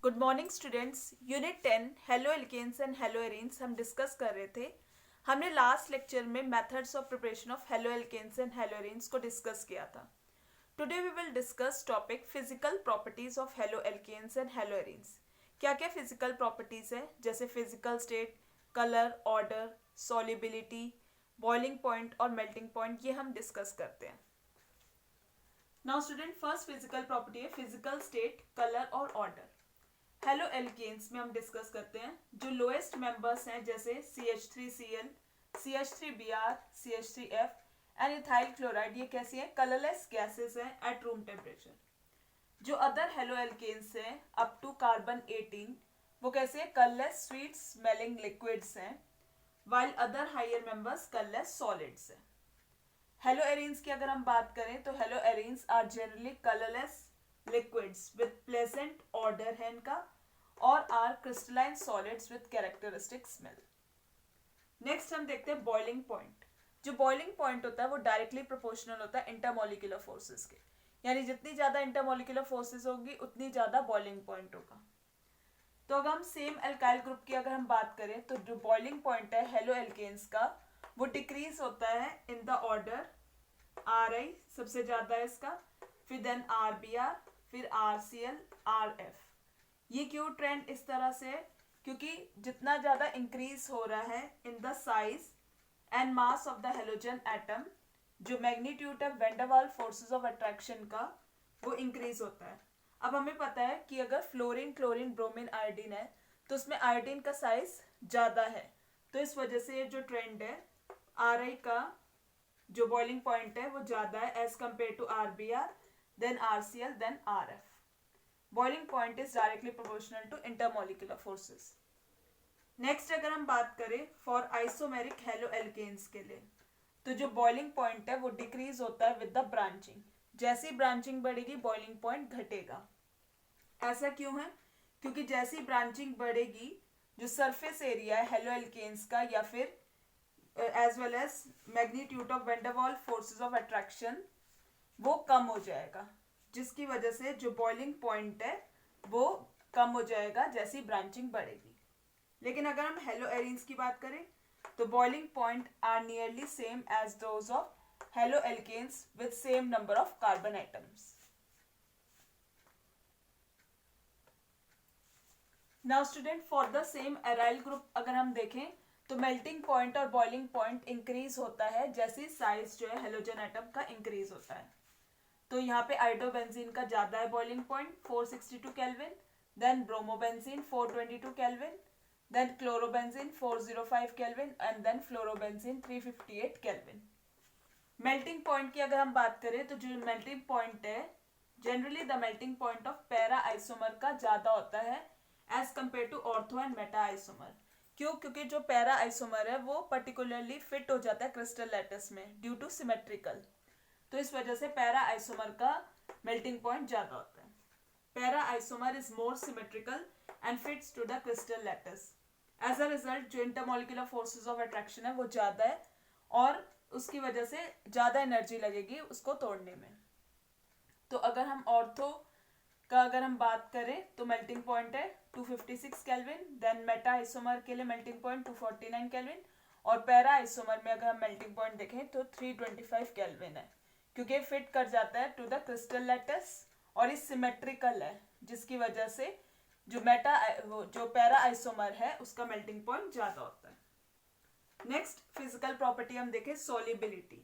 Good morning students. Unit 10 haloalkanes and haloarenes हम discuss कर रहे थे। हमने लास्ट लेक्चर में methods of preparation of haloalkanes and haloarenes को डिस्कस किया था। Today we will discuss topic physical properties of haloalkanes and haloarenes. क्या क्या फिजिकल प्रॉपर्टीज है, जैसे physical state, colour, odour, solubility, boiling point और melting point, ये हम डिस्कस करते हैं। Now student, first physical property है फिजिकल स्टेट, कलर और ऑर्डर। हेलो एल्केन्स में हम डिस्कस करते हैं जो लोएस्ट मेंबर्स हैं, जैसे CH3Cl, CH3Br, CH3F and ethyl chloride. ये कैसी है? कलरलेस गैसेस हैं एट रूम टेम्परेचर। जो अदर हेलो एल्केन्स हैं अप टू कार्बन 18, वो कैसे है? कलरलेस स्वीट स्मेलिंग लिक्विड्स हैं, while other higher members colourless solids हैं। हेलो एरीन्स की अगर हम बात करें तो haloarenes are generally colourless liquids with pleasant odour है इनका, और are crystalline solids with characteristic smell. Next हम देखते हैं बॉइलिंग पॉइंट। जो बॉइलिंग पॉइंट होता है वो डायरेक्टली प्रोपोर्शनल होता है इंटरमोलिकुलर फोर्सेस के, यानी जितनी ज्यादा इंटरमोलिकुलर फोर्सेस होगी उतनी ज्यादा बॉइलिंग पॉइंट होगा। तो अगर हम सेम एल्काइल ग्रुप की अगर हम बात करें तो जो बॉइलिंग पॉइंट है हेलो एल्केन्स का, वो डिक्रीज होता है इन द ऑर्डर Ri सबसे ज्यादा है इसका, फिर देन Rbr, फिर RCl, Rf। ये क्यों ट्रेंड इस तरह से है? क्योंकि जितना ज्यादा इंक्रीज हो रहा है in the size and mass of the halogen atom, जो मैग्नीट्यूड है van der Waals forces of attraction का, वो इंक्रीज होता है। अब हमें पता है कि अगर फ्लोरीन, क्लोरीन, ब्रोमीन, आयोडीन है तो उसमें आयोडीन का साइज ज्यादा है, तो इस वजह से ये जो ट्रेंड है Ri का जो बॉइलिंग पॉइंट है वो ज्यादा है as compare to Rbr, then RCl, then Rf। Boiling point is directly proportional to intermolecular forces. Next अगर हम बात करें फॉर आइसोमेरिक हेलो एल्केन्स के लिए, तो जो बॉइलिंग पॉइंट है वो डिक्रीज होता है विद द ब्रांचिंग। जैसी ब्रांचिंग बढ़ेगी बॉइलिंग पॉइंट घटेगा। ऐसा क्यों है? क्योंकि जैसी ब्रांचिंग बढ़ेगी जो सरफेस एरिया है हेलो एल्केन्स का, या फिर as well as magnitude of van der Waals forces of attraction, वो कम हो जाएगा, जिसकी वजह से जो बॉइलिंग पॉइंट है वो कम हो जाएगा जैसी ब्रांचिंग बढ़ेगी। लेकिन अगर हम हेलो एरीन्स की बात करें तो boiling point are nearly same as those of haloalkanes with same number of carbon atoms. Now student, for the same aryl group अगर हम देखें तो मेल्टिंग पॉइंट और बॉइलिंग पॉइंट इंक्रीज होता है जैसे साइज जो है हेलोजन एटम का इंक्रीज होता है। तो यहाँ पे आइडोबेंजीन का ज्यादा है boiling point 462 kelvin, then bromobenzene 422 kelvin, then chlorobenzene 405 kelvin and then fluorobenzene 358 kelvin. Melting point की अगर हम बात करें तो जो मेल्टिंग पॉइंट है generally the melting point of para isomer का ज्यादा होता है as compare to ortho and meta isomer. क्यों? क्योंकि जो पैरा आइसोमर है वो पर्टिकुलरली फिट हो जाता है क्रिस्टल लैटिस में ड्यू टू सिमेट्रिकल, तो इस वजह से पैरा आइसोमर का मेल्टिंग पॉइंट ज्यादा होता है। Para isomer is more symmetrical and fits to the crystal lattice. As a result जो इंटरमोलिकुलर फोर्सेस ऑफ अट्रैक्शन है वो ज्यादा है, और उसकी वजह से ज्यादा एनर्जी लगेगी उसको तोड़ने में। तो अगर हम ऑर्थो का अगर हम बात करें तो मेल्टिंग पॉइंट है 256 केल्विन, देन मेटा आइसोमर के लिए मेल्टिंग पॉइंट 249 केल्विन, और पैरा आइसोमर में अगर हम मेल्टिंग पॉइंट देखें तो 325 केल्विन है, क्योंकि फिट कर जाता है टू द क्रिस्टल लैटिस और इस सिमेट्रिकल है, जिसकी वजह से जो जो पैरा आइसोमर है उसका मेल्टिंग पॉइंट ज्यादा होता है। नेक्स्ट फिजिकल प्रॉपर्टी हम देखें solubility.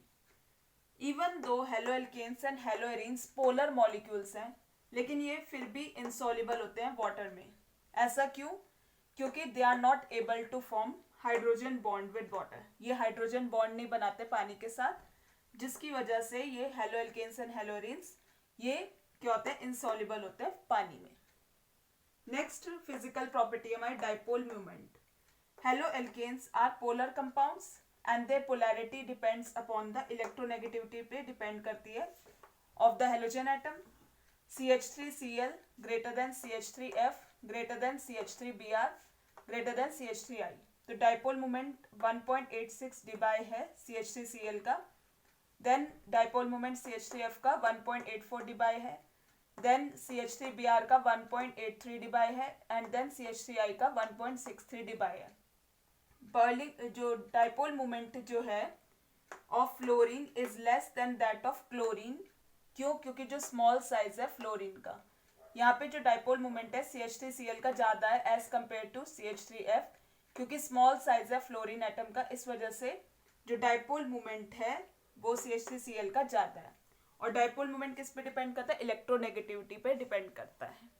Even though haloalkanes and haloarenes polar molecules हैं, लेकिन ये फिर भी इनसॉल्युबल होते हैं वाटर में। ऐसा क्यों? क्योंकि they are not able to form hydrogen bond with water. ये हाइड्रोजन बॉन्ड नहीं बनाते पानी के साथ, जिसकी वजह से ये haloalkanes and haloarenes ये क्या होते हैं? इनसॉल्युबल होते हैं पानी में। नेक्स्ट फिजिकल प्रॉपर्टी हमारी dipole movement. Haloalkanes are polar compounds and their polarity depends upon the electronegativity पे डिपेंड करती है of the halogen atom. CH3Cl greater than CH3F greater than CH3Br greater than CH3I। तो dipole moment 1.86 dBi है CH3Cl का, then dipole moment CH3F का 1.84 dBi है, then CH3Br का 1.83 Debye है एंड देन CH3I का 1.63 डिबाई है। बर्लिंग जो डाइपोल मोमेंट जो है of fluorine is less than that of chlorine. क्यों? क्योंकि जो स्मॉल साइज है फ्लोरीन का, यहाँ पे जो डाइपोल मोमेंट है CH3Cl का ज़्यादा है एज कम्पेयर टू CH3F, क्योंकि स्मॉल साइज है फ्लोरीन एटम का, इस वजह से जो डाइपोल मोमेंट है वो CH3Cl का ज़्यादा है। और डाइपोल मोमेंट किस पे डिपेंड करता है? इलेक्ट्रोनेगेटिविटी पे डिपेंड करता है।